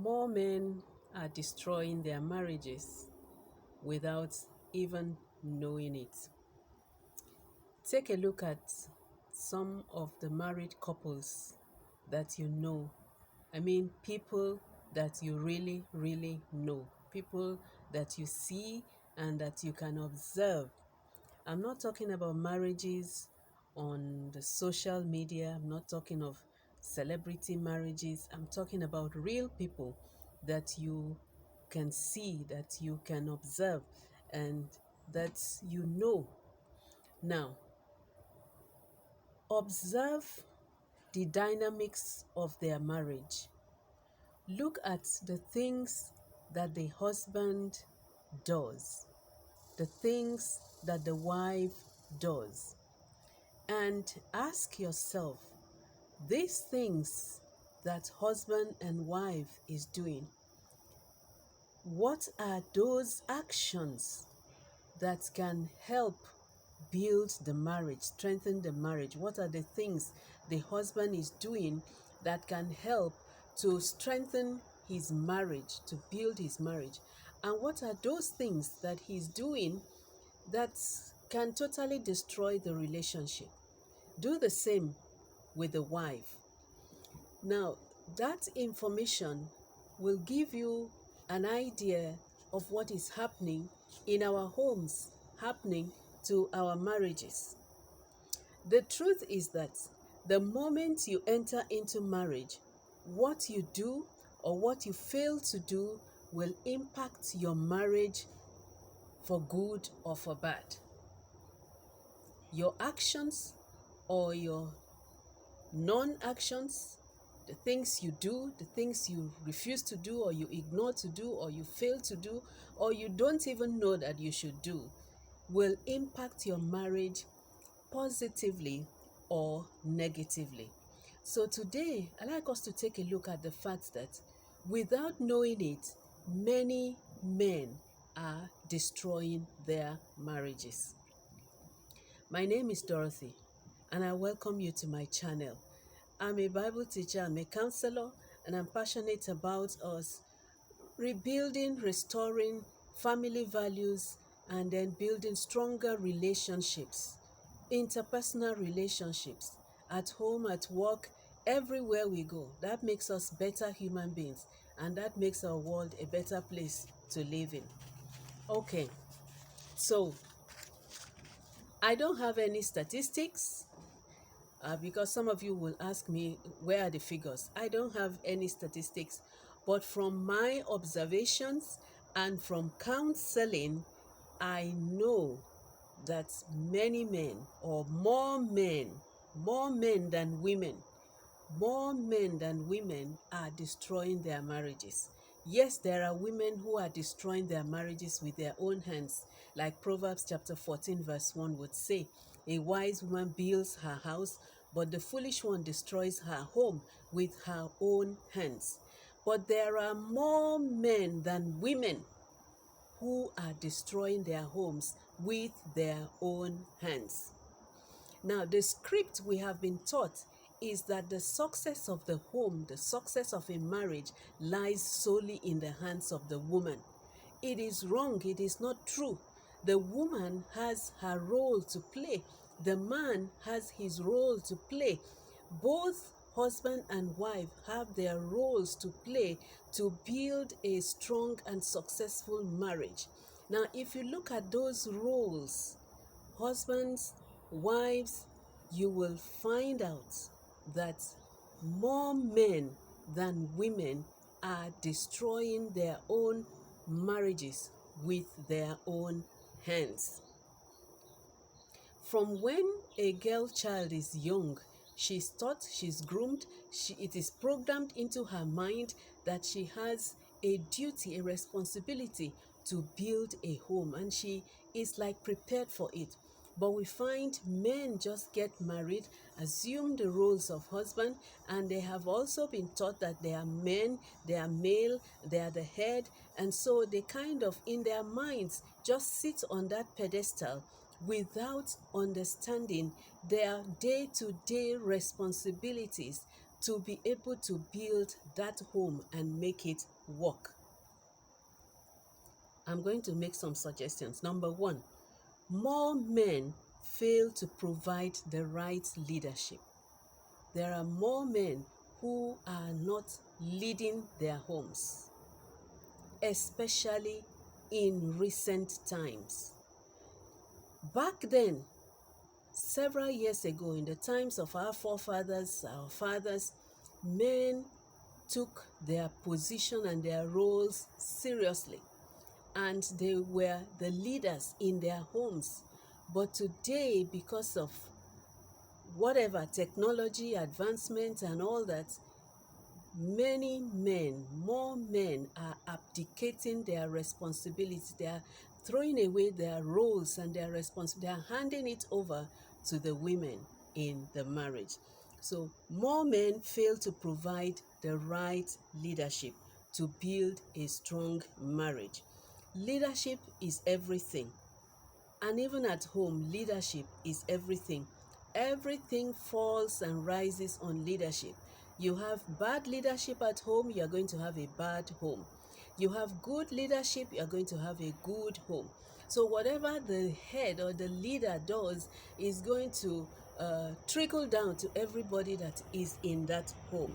More men are destroying their marriages without even knowing it. Take a look at some of the married couples that you know. I mean, people that you really, really know. People that you see and that you can observe. I'm not talking about marriages on the social media. I'm not talking of celebrity marriages. I'm talking about real people that you can see, that you can observe, and that you know. Now, observe the dynamics of their marriage. Look at the things that the husband does, the things that the wife does, and ask yourself, these things that husband and wife is doing, what are those actions that can help build the marriage, strengthen the marriage? What are the things the husband is doing that can help to strengthen his marriage, to build his marriage? And what are those things that he's doing that can totally destroy the relationship? Do the same with the wife. Now, that information will give you an idea of what is happening in our homes, happening to our marriages. The truth is that the moment you enter into marriage, what you do or what you fail to do will impact your marriage for good or for bad. Your actions or your non-actions, the things you do, the things you refuse to do, or you ignore to do, or you fail to do, or you don't even know that you should do, will impact your marriage positively or negatively. So today, I'd like us to take a look at the fact that without knowing it, many men are destroying their marriages. My name is Dorothy, and I welcome you to my channel. I'm a Bible teacher, I'm a counselor, and I'm passionate about us rebuilding, restoring family values, and then building stronger relationships, interpersonal relationships, at home, at work, everywhere we go. That makes us better human beings, and that makes our world a better place to live in. Okay, so I don't have any statistics because some of you will ask me, where are the figures? I don't have any statistics, but from my observations and from counseling, I know that many men, or more men than women, more men than women are destroying their marriages. Yes, there are women who are destroying their marriages with their own hands, like Proverbs chapter 14 verse 1 would say, a wise woman builds her house, but the foolish one destroys her home with her own hands. But there are more men than women who are destroying their homes with their own hands. Now, the script we have been taught is that the success of the home, the success of a marriage, lies solely in the hands of the woman. It is wrong. It is not true. The woman has her role to play. The man has his role to play. Both husband and wife have their roles to play to build a strong and successful marriage. Now, if you look at those roles, husbands, wives, you will find out that more men than women are destroying their own marriages with their own hands. From when a girl child is young, she's taught, she's groomed, it is programmed into her mind that she has a duty, a responsibility to build a home, and she is like prepared for it. But we find men just get married, assume the roles of husband, and they have also been taught that they are men, they are male, they are the head, and so they kind of, in their minds, just sit on that pedestal without understanding their day-to-day responsibilities to be able to build that home and make it work? I'm going to make some suggestions. Number one, more men fail to provide the right leadership. There are more men who are not leading their homes, especially in recent times. Back then, several years ago, in the times of our forefathers, our fathers, men took their position and their roles seriously, and they were the leaders in their homes. But today, because of whatever technology advancement and all that, many men, more men are abdicating their responsibility. They are throwing away their roles and their responsibility. They are handing it over to the women in the marriage. So more men fail to provide the right leadership to build a strong marriage. Leadership is everything. And even at home, leadership is everything. Everything falls and rises on leadership. You have bad leadership at home, you are going to have a bad home. You have good leadership, you are going to have a good home. So whatever the head or the leader does is going to trickle down to everybody that is in that home.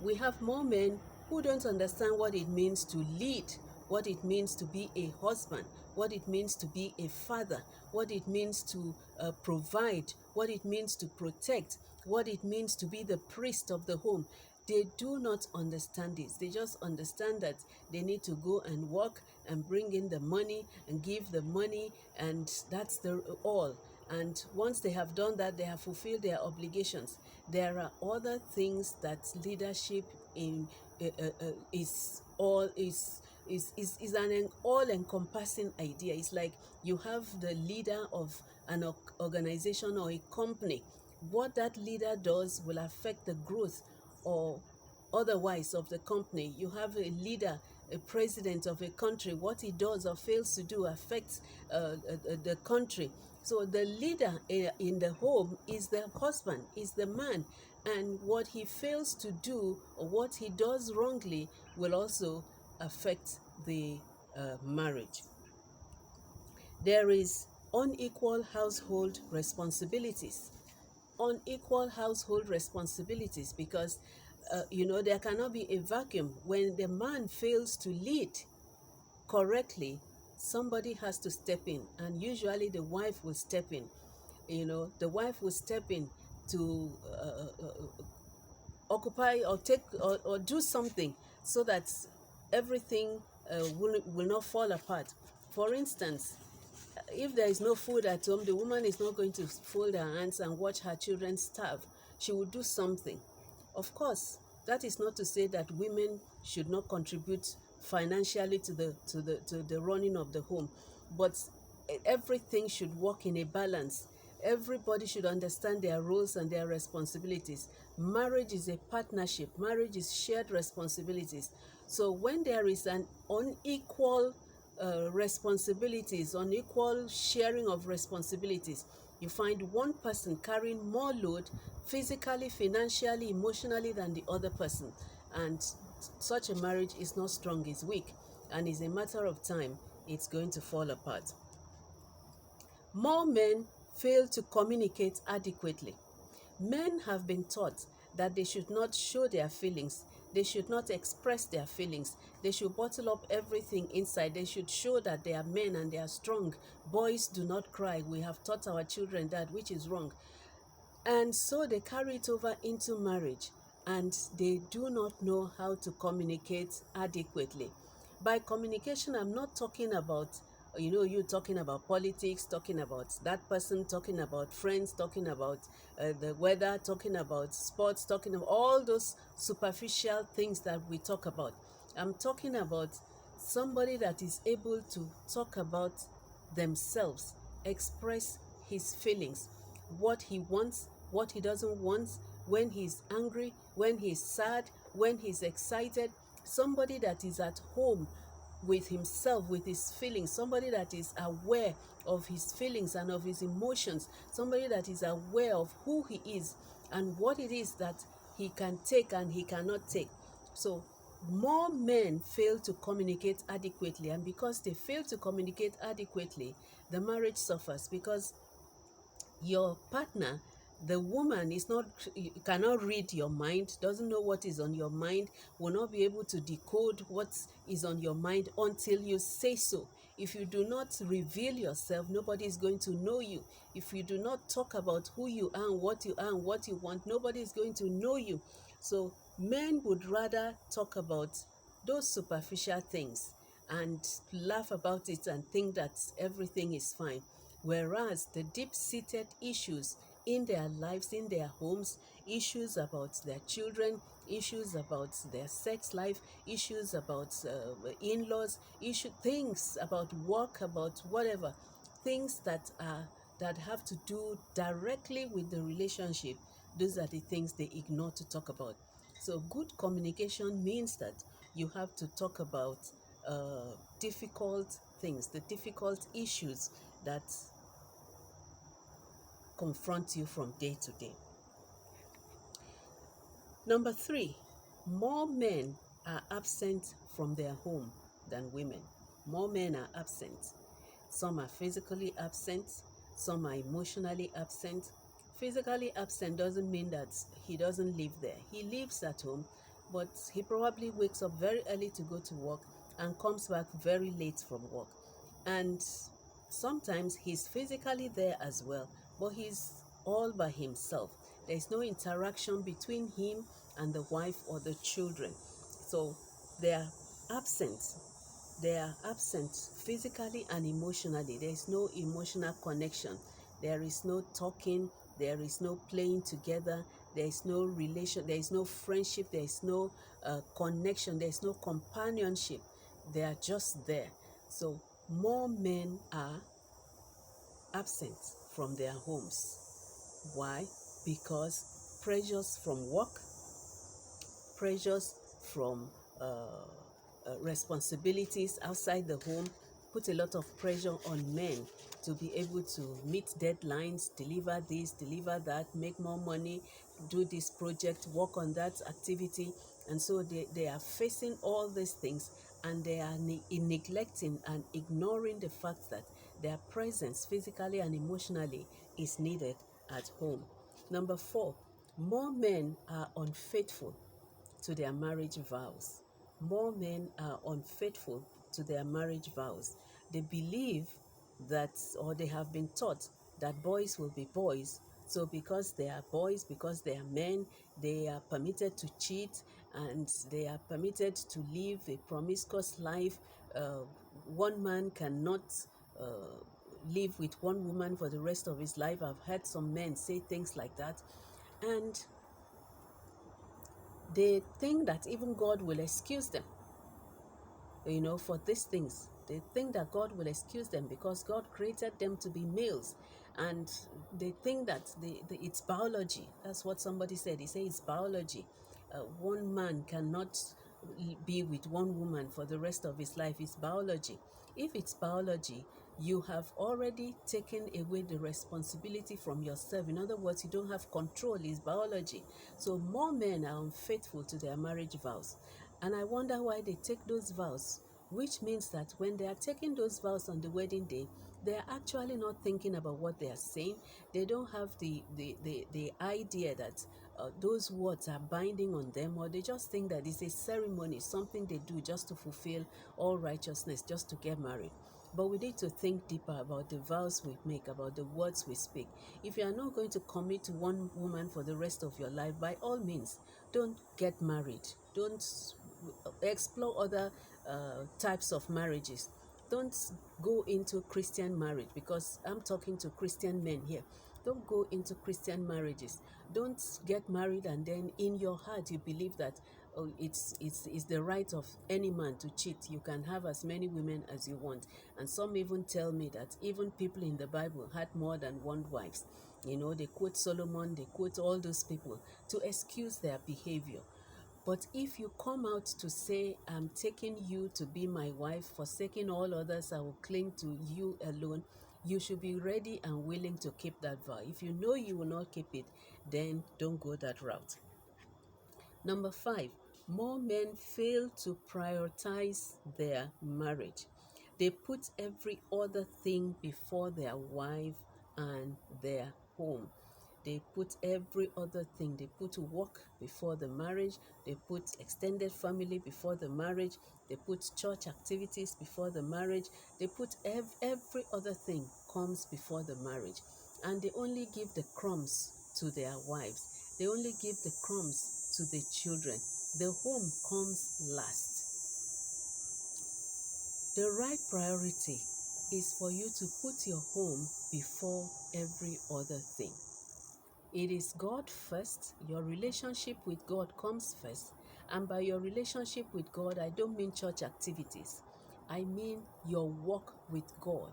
We have more men who don't understand what it means to lead, what it means to be a husband, what it means to be a father, what it means to provide, what it means to protect, what it means to be the priest of the home. They do not understand this. They just understand that they need to go and work and bring in the money and give the money, and that's all. And once they have done that, they have fulfilled their obligations. There are other things that leadership in is all is an all-encompassing idea. It's like you have the leader of an organization or a company. What that leader does will affect the growth or otherwise of the company. You have a leader, a president of a country. What he does or fails to do affects the country. So the leader in the home is the husband, is the man, and what he fails to do or what he does wrongly will also affect the marriage. There is unequal household responsibilities. Unequal household responsibilities because there cannot be a vacuum. When the man fails to lead correctly, somebody has to step in, and usually the wife will step in. The wife will step in to occupy or take or do something so that everything will not fall apart. For instance, if there is no food at home, the woman is not going to fold her hands and watch her children starve. She will do something. Of course, that is not to say that women should not contribute financially to the running of the home, but everything should work in a balance. Everybody should understand their roles and their responsibilities. Marriage is a partnership. Marriage is shared responsibilities. So when there is an unequal responsibilities, unequal sharing of responsibilities, you find one person carrying more load physically, financially, emotionally than the other person, and such a marriage is not strong, it's weak, and it's a matter of time it's going to fall apart. More men fail to communicate adequately. Men have been taught that they should not show their feelings. They should not express their feelings. They should bottle up everything inside. They should show that they are men and they are strong. Boys do not cry. We have taught our children that, which is wrong. And so they carry it over into marriage, and they do not know how to communicate adequately. By communication, I'm not talking about, you talking about politics, talking about that person, talking about friends, talking about the weather, talking about sports, talking about all those superficial things that we talk about. I'm talking about somebody that is able to talk about themselves, express his feelings, what he wants, what he doesn't want, when he's angry, when he's sad, when he's excited. Somebody that is at home with himself, with his feelings, somebody that is aware of his feelings and of his emotions, somebody that is aware of who he is and what it is that he can take and he cannot take. So more men fail to communicate adequately, and because they fail to communicate adequately, the marriage suffers, because your partner, the woman, is not, cannot read your mind, doesn't know what is on your mind, will not be able to decode what is on your mind until you say so. If you do not reveal yourself, nobody is going to know you. If you do not talk about who you are and what you are and what you want, nobody is going to know you. So men would rather talk about those superficial things and laugh about it and think that everything is fine. Whereas the deep-seated issues in their lives, in their homes, issues about their children, issues about their sex life, issues about in-laws, things about work, about whatever, things that have to do directly with the relationship, those are the things they ignore to talk about. So good communication means that you have to talk about difficult things, the difficult issues that confront you from day to day. Number three, more men are absent from their home than women. More men are absent. Some are physically absent, some are emotionally absent. Physically absent doesn't mean that he doesn't live there. He lives at home, but he probably wakes up very early to go to work and comes back very late from work. And sometimes he's physically there as well, but he's all by himself. There's no interaction between him and the wife or the children. So they are absent. They are absent physically and emotionally. There is no emotional connection. There is no talking. There is no playing together. There is no relation. There is no friendship. There is no connection. There is no companionship. They are just there. So more men are absent from their homes. Why? Because pressures from work, pressures from responsibilities outside the home put a lot of pressure on men to be able to meet deadlines, deliver this, deliver that, make more money, do this project, work on that activity. And so they are facing all these things, and they are neglecting and ignoring the fact that their presence physically and emotionally is needed at home. Number four, more men are unfaithful to their marriage vows. More men are unfaithful to their marriage vows. They believe that, or they have been taught that boys will be boys. So because they are boys, because they are men, they are permitted to cheat, and they are permitted to live a promiscuous life. One man cannot uh, live with one woman for the rest of his life. I've heard some men say things like that. And they think that even God will excuse them, for these things. They think that God will excuse them because God created them to be males. And they think that it's biology. That's what somebody said. He said it's biology. One man cannot be with one woman for the rest of his life. It's biology. If it's biology, you have already taken away the responsibility from yourself. In other words, you don't have control. It's biology. So more men are unfaithful to their marriage vows. And I wonder why they take those vows, which means that when they are taking those vows on the wedding day, they are actually not thinking about what they are saying. They don't have the idea that those words are binding on them, or they just think that it's a ceremony, something they do just to fulfill all righteousness, just to get married. But we need to think deeper about the vows we make, about the words we speak. If you are not going to commit to one woman for the rest of your life, by all means, don't get married. Don't explore other types of marriages. Don't go into Christian marriage, because I'm talking to Christian men here. Don't go into Christian marriages. Don't get married and then in your heart you believe that, oh, it's the right of any man to cheat. You can have as many women as you want. And some even tell me that even people in the Bible had more than one wives. They quote Solomon, they quote all those people to excuse their behavior. But if you come out to say, I'm taking you to be my wife, forsaking all others, I will cling to you alone, you should be ready and willing to keep that vow. If you know you will not keep it, then don't go that route. Number 5, more men fail to prioritize their marriage. They put every other thing before their wife and their home. They put every other thing. They put work before the marriage. They put extended family before the marriage. They put church activities before the marriage. They put every other thing comes before the marriage. And they only give the crumbs to their wives. They only give the crumbs to the children. The home comes last. The right priority is for you to put your home before every other thing. It is God first. Your relationship with God comes first. And by your relationship with God, I don't mean church activities. I mean your walk with God,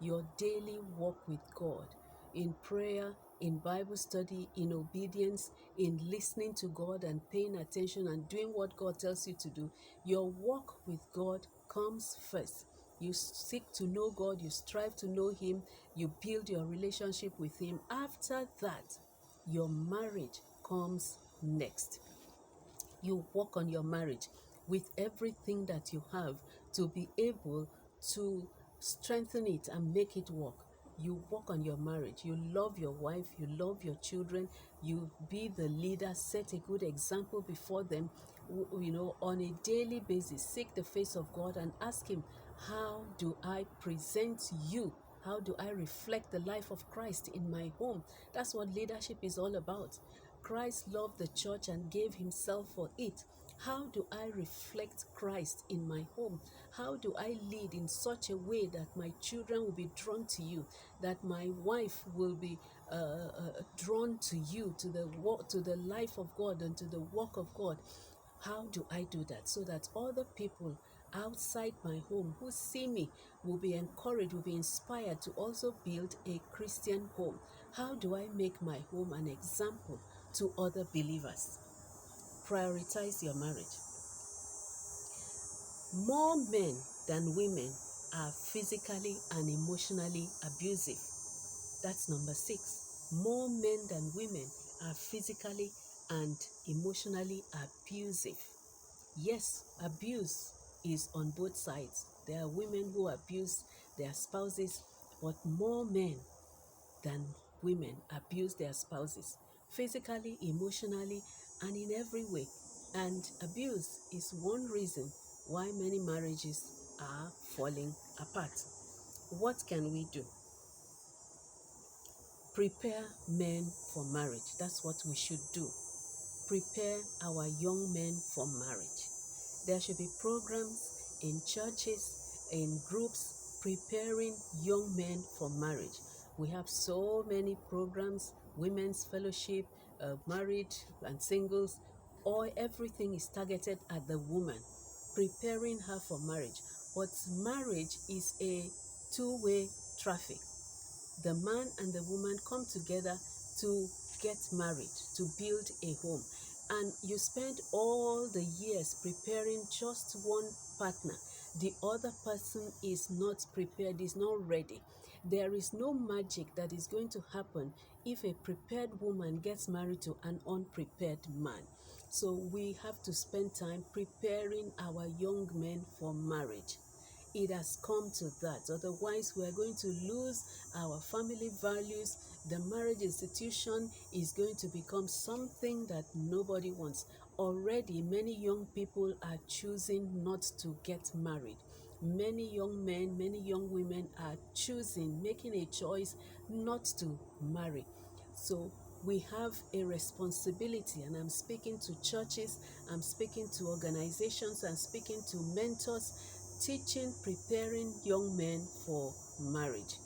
your daily walk with God, in prayer, in Bible study, in obedience, in listening to God and paying attention and doing what God tells you to do. Your walk with God comes first. You seek to know God, you strive to know Him, you build your relationship with Him. After that, your marriage comes next. You work on your marriage with everything that you have to be able to strengthen it and make it work. You work on your marriage. You love your wife. You love your children. You be the leader. Set a good example before them. On a daily basis, seek the face of God and ask Him, how do I present you? How do I reflect the life of Christ in my home? That's what leadership is all about. Christ loved the church and gave Himself for it. How do I reflect Christ in my home? How do I lead in such a way that my children will be drawn to you, that my wife will be drawn to you, to the life of God and to the work of God? How do I do that so that other people outside my home who see me will be encouraged, will be inspired to also build a Christian home? How do I make my home an example to other believers? Prioritize your marriage. More men than women are physically and emotionally abusive. That's number 6. More men than women are physically and emotionally abusive. Yes, abuse is on both sides. There are women who abuse their spouses, but more men than women abuse their spouses, physically, emotionally, and in every way. And abuse is one reason why many marriages are falling apart. What can we do? Prepare men for marriage. That's what we should do. Prepare our young men for marriage. There should be programs in churches, in groups, preparing young men for marriage. We have so many programs, women's fellowship, married and singles, everything is targeted at the woman, preparing her for marriage. But marriage is a two-way traffic. The man and the woman come together to get married, to build a home. And you spend all the years preparing just one partner. The other person is not prepared, is not ready. There is no magic that is going to happen if a prepared woman gets married to an unprepared man. So we have to spend time preparing our young men for marriage. It has come to that. Otherwise, we are going to lose our family values. The marriage institution is going to become something that nobody wants. Already, many young people are choosing not to get married. Many young men, many young women are choosing, making a choice not to marry. So we have a responsibility, and I'm speaking to churches, I'm speaking to organizations, I'm speaking to mentors, teaching, preparing young men for marriage.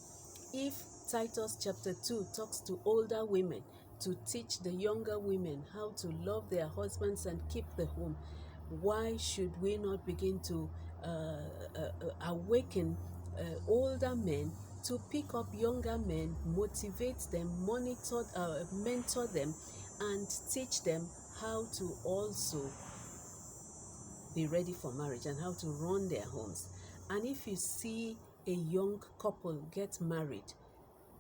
If Titus chapter 2 talks to older women to teach the younger women how to love their husbands and keep the home, why should we not begin to awaken older men to pick up younger men, motivate them, mentor them, and teach them how to also be ready for marriage and how to run their homes. And if you see a young couple get married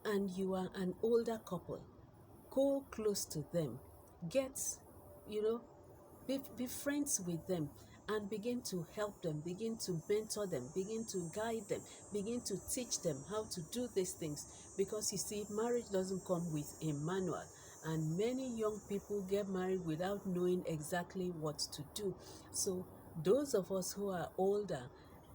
and you are an older couple, go close to them, get, you know, be friends with them and begin to help them, begin to mentor them, begin to guide them, begin to teach them how to do these things. Because you see, marriage doesn't come with a manual, and many young people get married without knowing exactly what to do. So those of us who are older,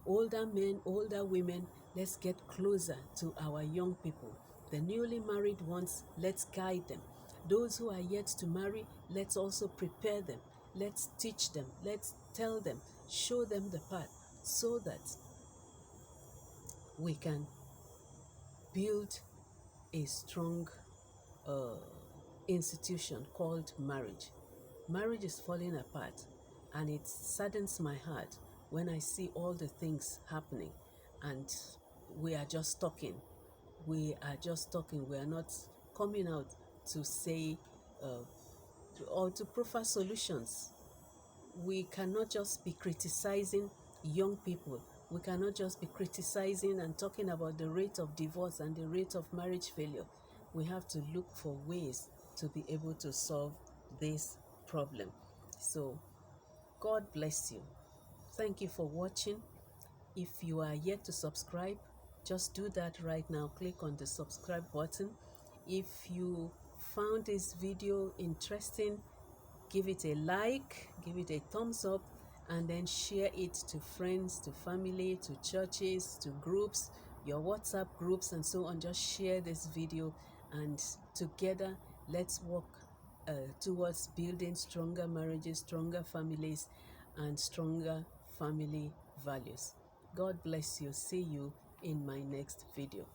older men, older women, let's get closer to our young people. The newly married ones, let's guide them. Those who are yet to marry, let's also prepare them. Let's teach them. Let's tell them, show them the path so that we can build a strong uh, institution called marriage. Marriage is falling apart, and it saddens my heart when I see all the things happening, and we are just talking. We are just talking. We are not coming out to say or to proffer solutions. We cannot just be criticizing young people. We cannot just be criticizing and talking about the rate of divorce and the rate of marriage failure. We have to look for ways to be able to solve this problem. So, God bless you. Thank you for watching. If you are yet to subscribe, just do that right now. Click on the subscribe button. If you found this video interesting, give it a like, give it a thumbs up, and then share it to friends, to family, to churches, to groups, your WhatsApp groups, and so on. Just share this video, and together let's work towards building stronger marriages, stronger families, and stronger family values. God bless you. See you in my next video.